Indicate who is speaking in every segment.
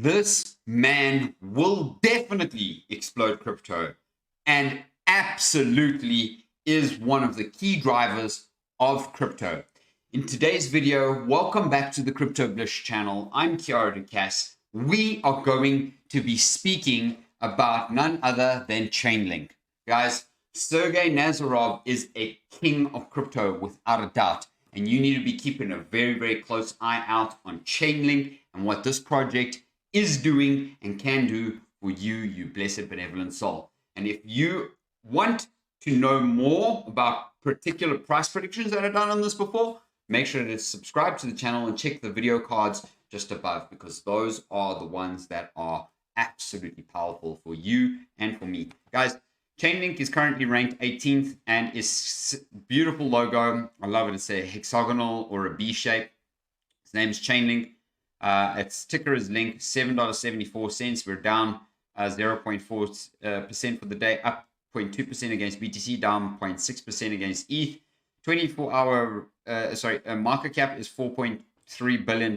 Speaker 1: This man will definitely explode crypto and absolutely is one of the key drivers of crypto. In today's video, welcome back to the Crypto Bliss channel. I'm Kiara DeCass. We are going to be speaking about none other than Chainlink. Guys, Sergey Nazarov is a king of crypto without a doubt. And you need to be keeping a very, very close eye out on Chainlink and what this project is doing and can do for you, you blessed benevolent soul. And if you want to know more about particular price predictions that I've done on this before, make sure to subscribe to the channel and check the video cards just above, because those are the ones that are absolutely powerful for you and for me. Guys, Chainlink is currently ranked 18th and is beautiful logo. I love it. It's a hexagonal or a B shape. Its name is Chainlink. Its ticker is Link, $7.74. We're down 0.4% for the day, up 0.2% against BTC, down 0.6% against ETH. 24-hour, market cap is $4.3 billion.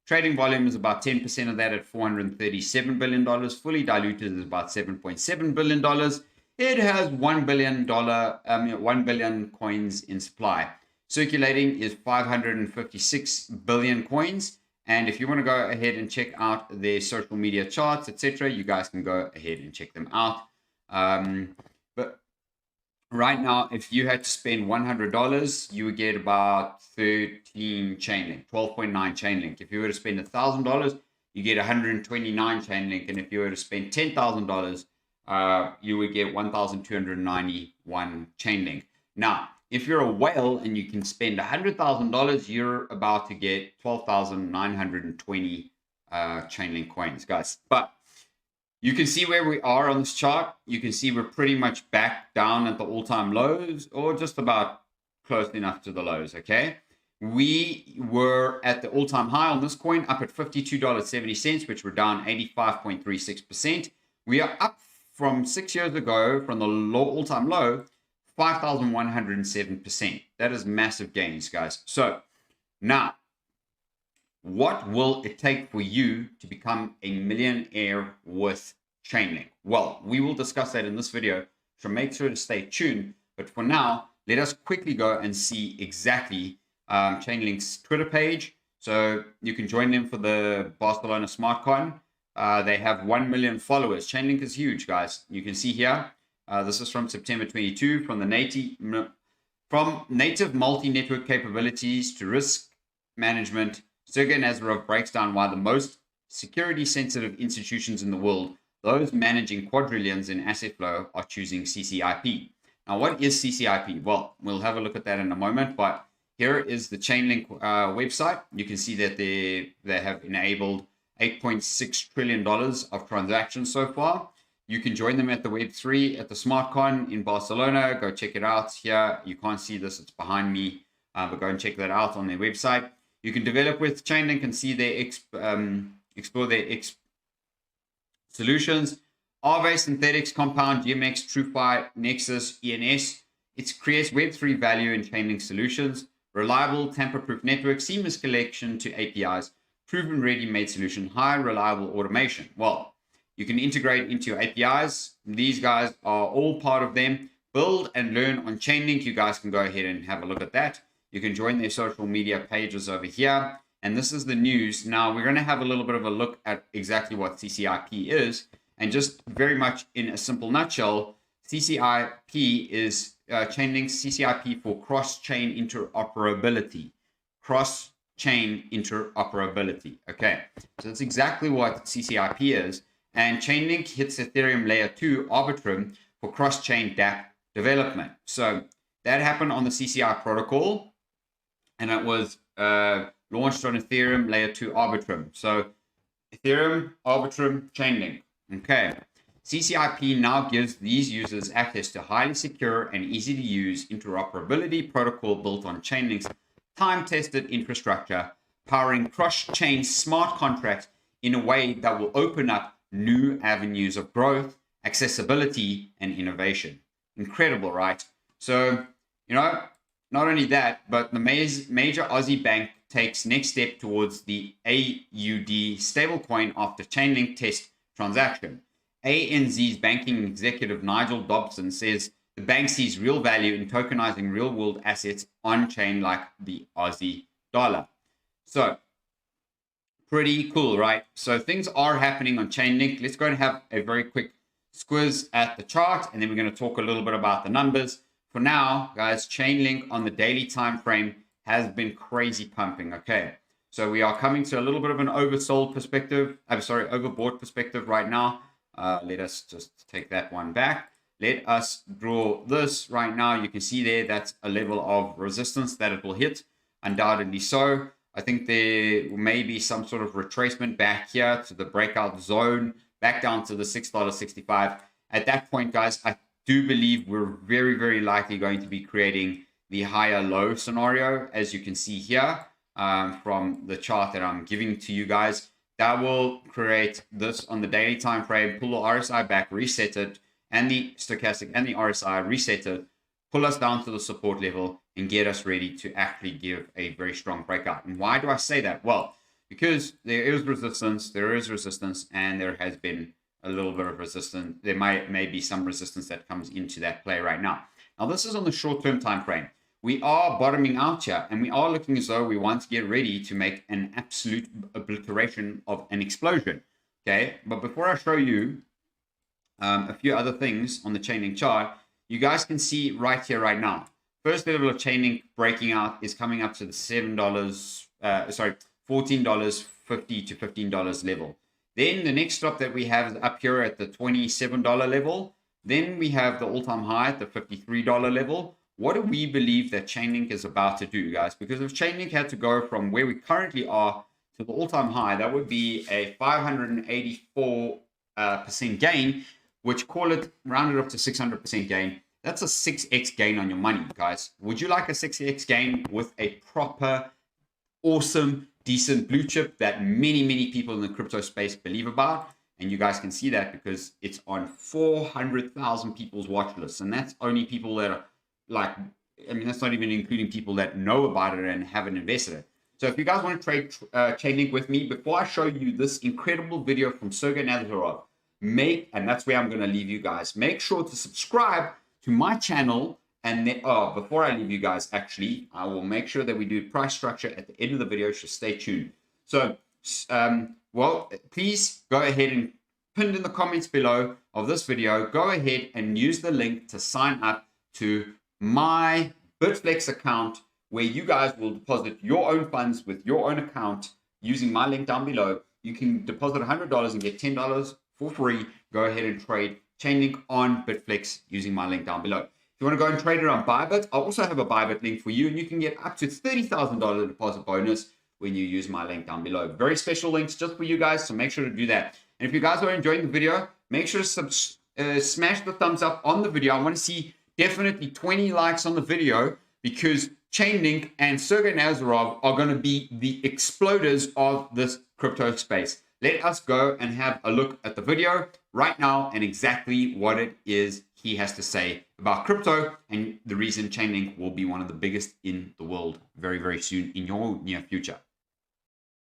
Speaker 1: Trading volume is about 10% of that at $437 billion. Fully diluted is about $7.7 billion. It has $1 billion coins in supply. Circulating is 556 billion coins. And if you want to go ahead and check out their social media charts, etc., you guys can go ahead and check them out. But right now, if you had to spend $100, you would get about 13 Chainlink, 12.9 Chainlink. If you were to spend $1,000, you get 129 Chainlink. And if you were to spend $10,000, you would get 1,291 Chainlink. Now, if you're a whale and you can spend $100,000, you're about to get 12,920 Chainlink coins, guys. But you can see where we are on this chart. You can see we're pretty much back down at the all-time lows, or just about close enough to the lows, okay? We were at the all-time high on this coin, up at $52.70, which we're down 85.36%. We are up from 6 years ago, from the all-time low, 5,107%. That is massive gains, guys. So now, what will it take for you to become a millionaire with Chainlink? Well, we will discuss that in this video, so make sure to stay tuned. But for now, let us quickly go and see exactly Chainlink's Twitter page. So you can join them for the Barcelona SmartCon. They have 1 million followers. Chainlink is huge, guys. You can see here. This is from September 22. From native multi-network capabilities to risk management, Sergey Nazarov breaks down why the most security-sensitive institutions in the world, those managing quadrillions in asset flow, are choosing CCIP. Now, what is CCIP? Well, we'll have a look at that in a moment, but here is the Chainlink website. You can see that they have enabled $8.6 trillion of transactions so far. You can join them at the Web3 at the SmartCon in Barcelona. Go check it out here. You can't see this, it's behind me, but go and check that out on their website. You can develop with Chainlink and see their explore their solutions. Aave, Synthetics, Compound, GMX, TrueFi, Nexus, ENS. It creates Web3 value in Chainlink solutions. Reliable, tamper-proof network, seamless connection to APIs, proven ready-made solution, high reliable automation. Well, you can integrate into your APIs. These guys are all part of them. Build and learn on Chainlink. You guys can go ahead and have a look at that. You can join their social media pages over here. And this is the news. Now, we're going to have a little bit of a look at exactly what CCIP is. And just very much in a simple nutshell, CCIP is Chainlink's CCIP for cross-chain interoperability. Cross-chain interoperability. Okay, so that's exactly what CCIP is. And Chainlink hits Ethereum Layer 2 Arbitrum for cross-chain dApp development. So that happened on the CCI protocol, and it was launched on Ethereum Layer 2 Arbitrum. So Ethereum, Arbitrum, Chainlink. Okay. CCIP now gives these users access to highly secure and easy to use interoperability protocol built on Chainlink's time-tested infrastructure, powering cross-chain smart contracts in a way that will open up new avenues of growth, accessibility, and innovation. Incredible, right? So, not only that, but the major Aussie bank takes next step towards the AUD stablecoin after Chainlink test transaction. ANZ's banking executive Nigel Dobson says the bank sees real value in tokenizing real-world assets on-chain like the Aussie dollar. So, pretty cool, right? So things are happening on Chainlink. Let's go and have a very quick squiz at the chart, and then we're going to talk a little bit about the numbers. For now, guys, Chainlink on the daily time frame has been crazy pumping. Okay, so we are coming to a little bit of an oversold perspective. I'm sorry, overbought perspective right now. Let us just take that one back. Let us draw this right now. You can see there that's a level of resistance that it will hit, undoubtedly so. I think there may be some sort of retracement back here to the breakout zone, back down to the $6.65. At that point, guys, I do believe we're very, very likely going to be creating the higher low scenario, as you can see here from the chart that I'm giving to you guys. That will create this on the daily time frame, pull the RSI back, reset it, and the stochastic and the RSI, reset it, pull us down to the support level, and get us ready to actually give a very strong breakout. And why do I say that? Well, because there is resistance, and there has been a little bit of resistance. There may be some resistance that comes into that play right now. Now, this is on the short-term time frame. We are bottoming out here, and we are looking as though we want to get ready to make an absolute obliteration of an explosion. Okay, but before I show you a few other things on the Chainlink chart, you guys can see right here, right now. First level of Chainlink breaking out is coming up to the $14.50 to $15 level. Then the next stop that we have is up here at the $27 level. Then we have the all-time high at the $53 level. What do we believe that Chainlink is about to do, guys? Because if Chainlink had to go from where we currently are to the all-time high, that would be a 584% gain, which, call it rounded up to 600% gain. That's a 6x gain on your money, guys. Would you like a 6x gain with a proper, awesome, decent blue chip that many, many people in the crypto space believe about? And you guys can see that because it's on 400,000 people's watch lists. And that's only people that are like, I mean, that's not even including people that know about it and haven't invested it. So if you guys want to trade Chainlink with me, before I show you this incredible video from Sergey Nazarov, and that's where I'm going to leave you guys, make sure to subscribe to my channel. And then, before I leave you guys, actually, I will make sure that we do price structure at the end of the video, so stay tuned. So, well, please go ahead and pinned in the comments below of this video, go ahead and use the link to sign up to my Bitflex account, where you guys will deposit your own funds with your own account using my link down below. You can deposit $100 and get $10 for free. Go ahead and trade Chainlink on Bitflex using my link down below. If you want to go and trade it on Bybit, I also have a Bybit link for you, and you can get up to $30,000 deposit bonus when you use my link down below. Very special links just for you guys, so make sure to do that. And if you guys are enjoying the video, make sure to smash the thumbs up on the video. I want to see definitely 20 likes on the video, because Chainlink and Sergey Nazarov are going to be the exploders of this crypto space. Let us go and have a look at the video right now and exactly what it is he has to say about crypto and the reason Chainlink will be one of the biggest in the world very, very soon in your near future.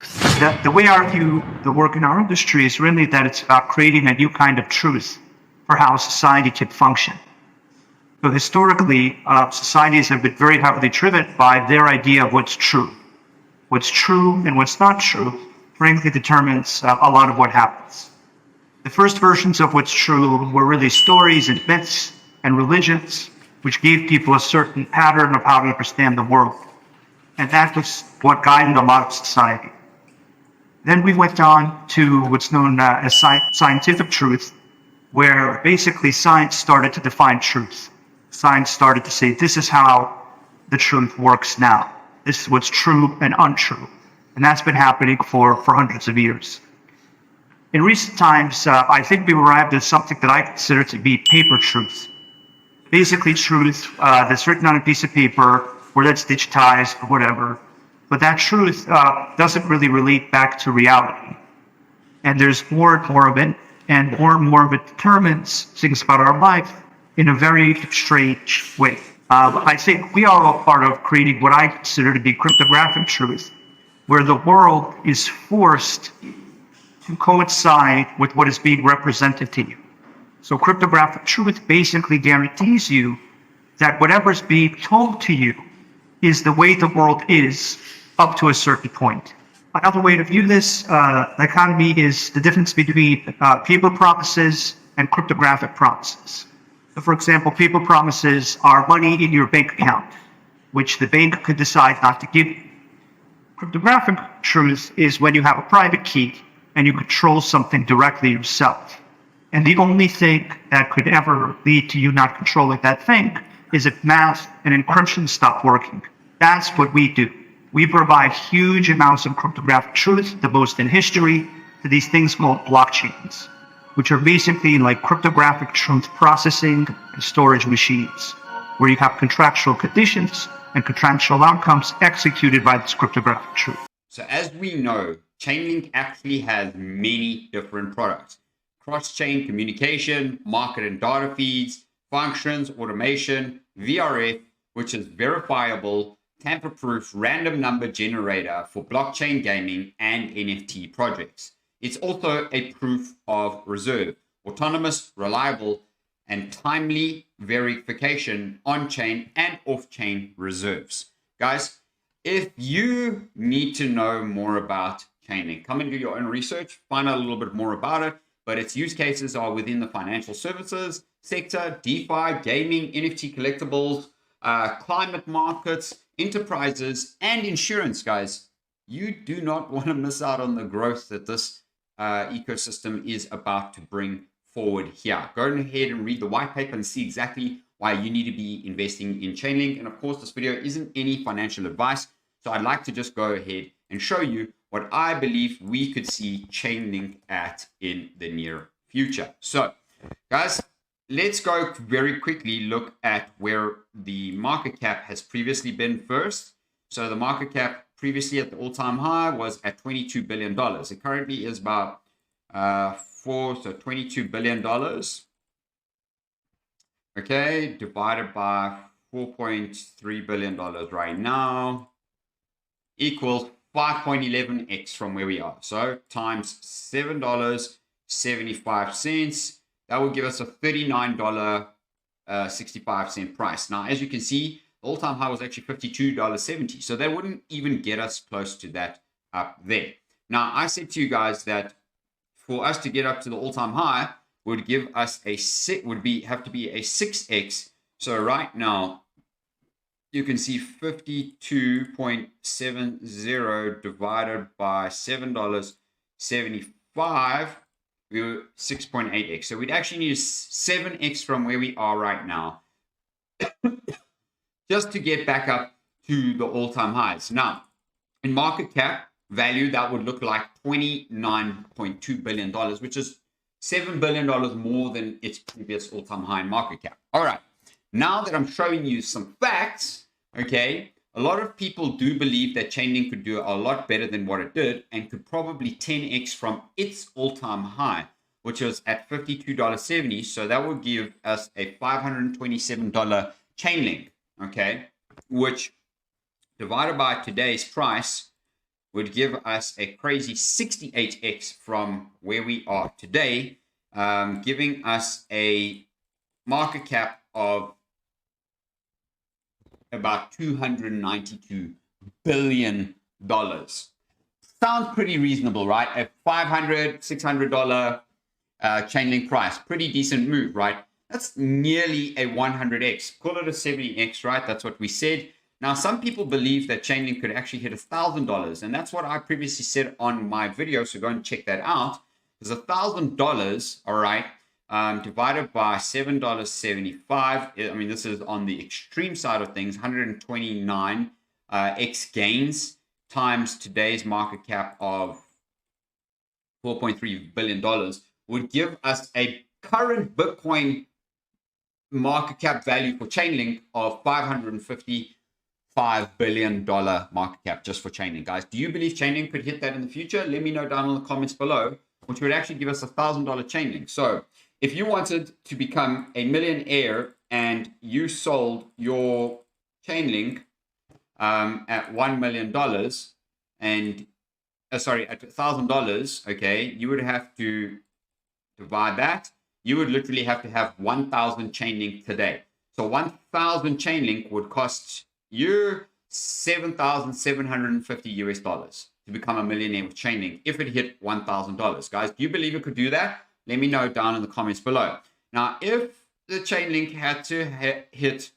Speaker 2: The way I view the work in our industry is really that it's about creating a new kind of truth for how society can function. So historically, societies have been very heavily driven by their idea of what's true. What's true and what's not true, frankly, determines a lot of what happens. The first versions of what's true were really stories and myths and religions, which gave people a certain pattern of how to understand the world. And that was what guided a lot of society. Then we went on to what's known as scientific truth, where basically science started to define truth. Science started to say, this is how the truth works now. This is what's true and untrue. And that's been happening for hundreds of years. In recent times, I think we've arrived at something that I consider to be paper truth. Basically truth that's written on a piece of paper, or that's digitized or whatever. But that truth doesn't really relate back to reality. And there's more and more of it, and more of it determines things about our life in a very strange way. I think we are all part of creating what I consider to be cryptographic truth, where the world is forced to coincide with what is being represented to you. So cryptographic truth basically guarantees you that whatever's being told to you is the way the world is up to a certain point. Another way to view this, the economy is the difference between paper promises and cryptographic promises. So for example, paper promises are money in your bank account, which the bank could decide not to give you. Cryptographic truth is when you have a private key and you control something directly yourself. And the only thing that could ever lead to you not controlling that thing is if math and encryption stop working. That's what we do. We provide huge amounts of cryptographic truth, the most in history, to these things called blockchains, which are basically like cryptographic truth processing and storage machines, where you have contractual conditions and contractual outcomes executed by this cryptographic truth.
Speaker 1: So as we know, Chainlink actually has many different products. Cross-chain communication, market and data feeds, functions, automation, VRF, which is verifiable, tamper-proof random number generator for blockchain gaming and NFT projects. It's also a proof of reserve, autonomous, reliable, and timely verification on-chain and off-chain reserves. Guys, if you need to know more about Chainlink, come and do your own research, find out a little bit more about it, but its use cases are within the financial services sector, DeFi, gaming, NFT collectibles, climate markets, enterprises, and insurance, guys. You do not want to miss out on the growth that this ecosystem is about to bring forward here. Go ahead and read the white paper and see exactly why you need to be investing in Chainlink. And of course, this video isn't any financial advice. So I'd like to just go ahead and show you what I believe we could see Chainlink at in the near future. So guys, let's go very quickly look at where the market cap has previously been first. So the market cap previously at the all-time high was at $22 billion. It currently is about $22 billion. Okay, divided by $4.3 billion right now equals 5.11x from where we are. So times $7.75. That will give us a $39.65 price. Now, as you can see, the all-time high was actually $52.70. So that wouldn't even get us close to that up there. Now, I said to you guys that for us to get up to the all-time high would give us a have to be a 6x. So right now, you can see 52.70 divided by $7.75. We were 6.8x. So we'd actually need 7x from where we are right now just to get back up to the all-time highs. Now, in market cap value, that would look like $29.2 billion, which is $7 billion more than its previous all-time high in market cap. All right. Now that I'm showing you some facts, okay, a lot of people do believe that Chainlink could do a lot better than what it did and could probably 10x from its all-time high, which was at $52.70. So that would give us a $527 Chainlink, okay, which divided by today's price would give us a crazy 68x from where we are today, giving us a market cap of about $292 billion. Sounds pretty reasonable, right? A $500, $600 Chainlink price. Pretty decent move, right? That's nearly a 100x. Call it a 70x, right? That's what we said. Now, some people believe that Chainlink could actually hit $1,000, and that's what I previously said on my video, so go and check that out. There's $1,000, all right, divided by $7.75. I mean, this is on the extreme side of things, 129x gains times today's market cap of $4.3 billion would give us a current Bitcoin market cap value for Chainlink of $555 billion market cap just for Chainlink. Guys, do you believe Chainlink could hit that in the future? Let me know down in the comments below, which would actually give us $1,000 Chainlink. So if you wanted to become a millionaire and you sold your Chainlink at $1 million and sorry, at $1,000, okay, you would have to divide that. You would literally have to have 1,000 Chainlink today. So 1,000 Chainlink would cost you $7,750 to become a millionaire with Chainlink if it hit $1,000. Guys, do you believe it could do that? Let me know down in the comments below. Now, if the Chainlink had to hit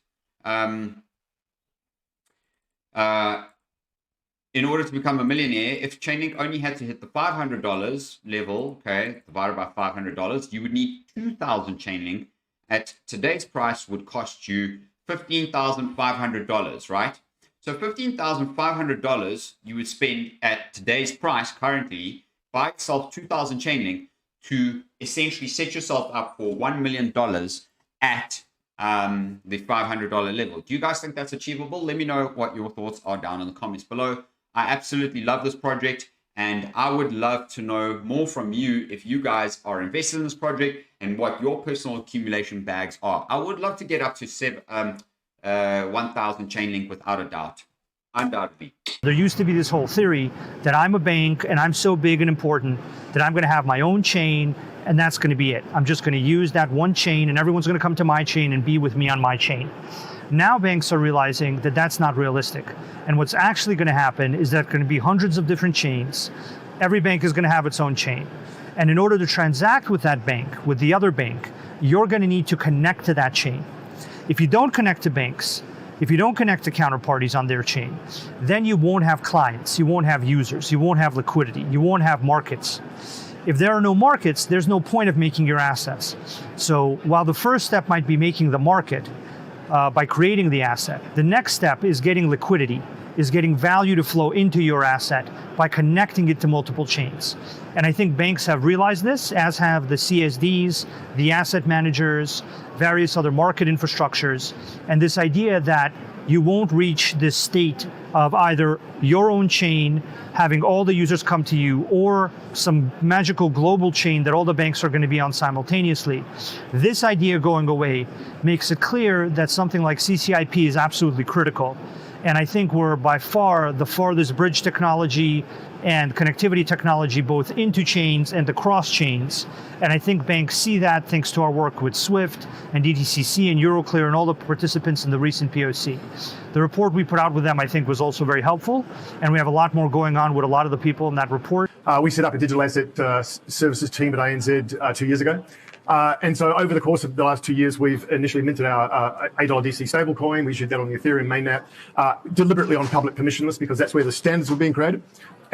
Speaker 1: in order to become a millionaire, if Chainlink only had to hit the $500 level, okay, divided by $500, you would need 2,000 Chainlink. At today's price would cost you $15,500, right? So $15,500 you would spend at today's price currently, buy yourself 2,000 Chainlink to essentially set yourself up for $1 million at the $500 level. Do you guys think that's achievable? Let me know what your thoughts are down in the comments below. I absolutely love this project, and I would love to know more from you if you guys are invested in this project and what your personal accumulation bags are. I would love to get up to 1,000 Chainlink without a doubt, undoubtedly.
Speaker 3: There used to be this whole theory that I'm a bank and I'm so big and important that I'm going to have my own chain and that's going to be it. I'm just going to use that one chain and everyone's going to come to my chain and be with me on my chain. Now banks are realizing that that's not realistic. And what's actually going to happen is that going to be hundreds of different chains. Every bank is going to have its own chain. And in order to transact with that bank, with the other bank, you're going to need to connect to that chain. If you don't connect to banks, if you don't connect to counterparties on their chain, then you won't have clients, you won't have users, you won't have liquidity, you won't have markets. If there are no markets, there's no point of making your assets. So while the first step might be making the market by creating the asset, the next step is getting liquidity, is getting value to flow into your asset by connecting it to multiple chains. And I think banks have realized this, as have the CSDs, the asset managers, various other market infrastructures, and this idea that you won't reach this state of either your own chain having all the users come to you or some magical global chain that all the banks are going to be on simultaneously. This idea going away makes it clear that something like CCIP is absolutely critical. And I think we're by far the farthest bridge technology and connectivity technology both into chains and across chains. And I think banks see that thanks to our work with SWIFT and DTCC and Euroclear and all the participants in the recent POC. The report we put out with them, I think, was also very helpful. And we have a lot more going on with a lot of the people in that report.
Speaker 4: We set up a digital asset services team at ANZ 2 years ago. And so over the course of the last 2 years, we've initially minted our $8 DC stablecoin. We issued that on the Ethereum mainnet, deliberately on public permissionless because that's where the standards were being created.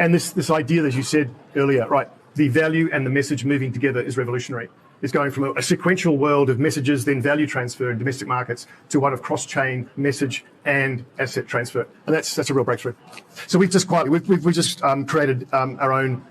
Speaker 4: And this idea, as you said earlier, right, the value and the message moving together is revolutionary. It's going from a sequential world of messages, then value transfer in domestic markets, to one of cross-chain message and asset transfer. And that's a real breakthrough. So we've just created our own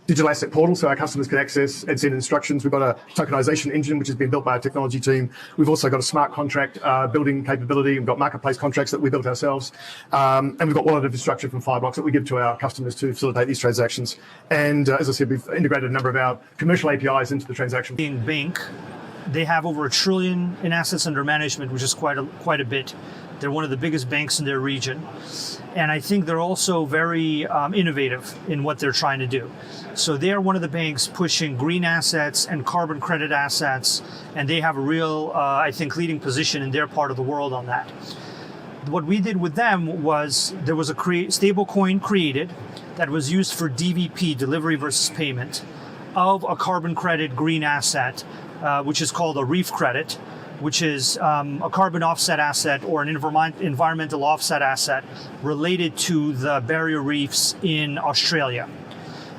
Speaker 4: digital asset portal so our customers can access and send instructions. We've got a tokenization engine, which has been built by our technology team. We've also got a smart contract building capability. We've got marketplace contracts that we built ourselves. And we've got wallet infrastructure from Fireblocks that we give to our customers to facilitate these transactions. And as I said, we've integrated a number of our commercial APIs into the transaction.
Speaker 3: Being bank, they have over $1 trillion in assets under management, which is quite a bit. They're one of the biggest banks in their region. And I think they're also very innovative in what they're trying to do. So they are one of the banks pushing green assets and carbon credit assets, and they have a real, I think, leading position in their part of the world on that. What we did with them was there was a stable coin created that was used for DVP, delivery versus payment, of a carbon credit green asset, which is called a reef credit, which is a carbon offset asset or an environmental offset asset related to the barrier reefs in Australia.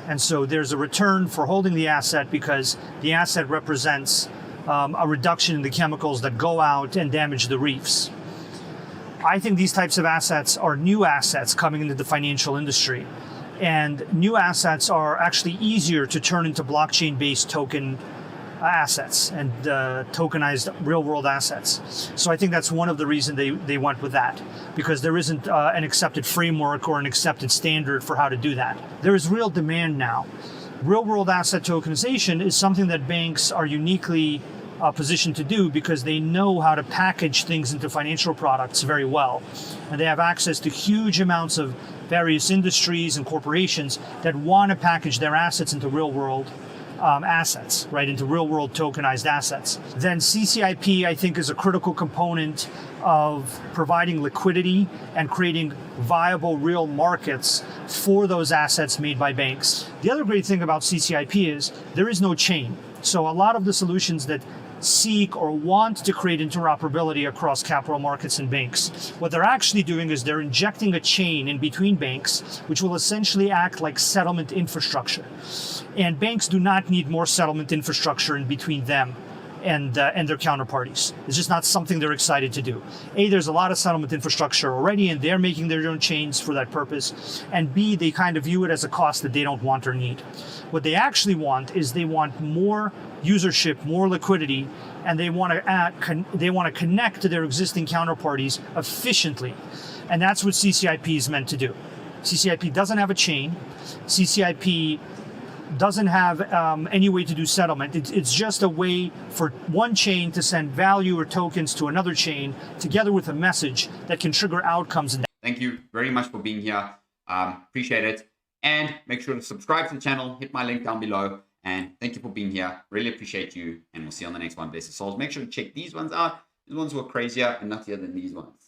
Speaker 3: And so there's a return for holding the asset because the asset represents a reduction in the chemicals that go out and damage the reefs. I think these types of assets are new assets coming into the financial industry. And new assets are actually easier to turn into blockchain-based token assets and tokenized real-world assets. So I think that's one of the reasons they went with that, because there isn't an accepted framework or an accepted standard for how to do that. There is real demand now. Real-world asset tokenization is something that banks are uniquely positioned to do, because they know how to package things into financial products very well. And they have access to huge amounts of various industries and corporations that want to package their assets into real world assets, right, into real world tokenized assets. Then CCIP, I think, is a critical component of providing liquidity and creating viable real markets for those assets made by banks. The other great thing about CCIP is there is no chain. So a lot of the solutions that seek or want to create interoperability across capital markets and banks, what they're actually doing is they're injecting a chain in between banks, which will essentially act like settlement infrastructure. And banks do not need more settlement infrastructure in between them and their counterparties. It's just not something they're excited to do. A, there's a lot of settlement infrastructure already, and they're making their own chains for that purpose. And B, they kind of view it as a cost that they don't want or need. What they actually want is they want more usership, more liquidity, and they want to connect to their existing counterparties efficiently. And that's what CCIP is meant to do. CCIP doesn't have a chain. CCIP doesn't have any way to do settlement. It's just a way for one chain to send value or tokens to another chain together with a message that can trigger outcomes.
Speaker 1: Thank you very much for being here. Appreciate it. And make sure to subscribe to the channel. Hit my link down below. And thank you for being here. Really appreciate you. And we'll see you on the next one. Bless your souls. Make sure to check these ones out. These ones were crazier and nuttier than these ones.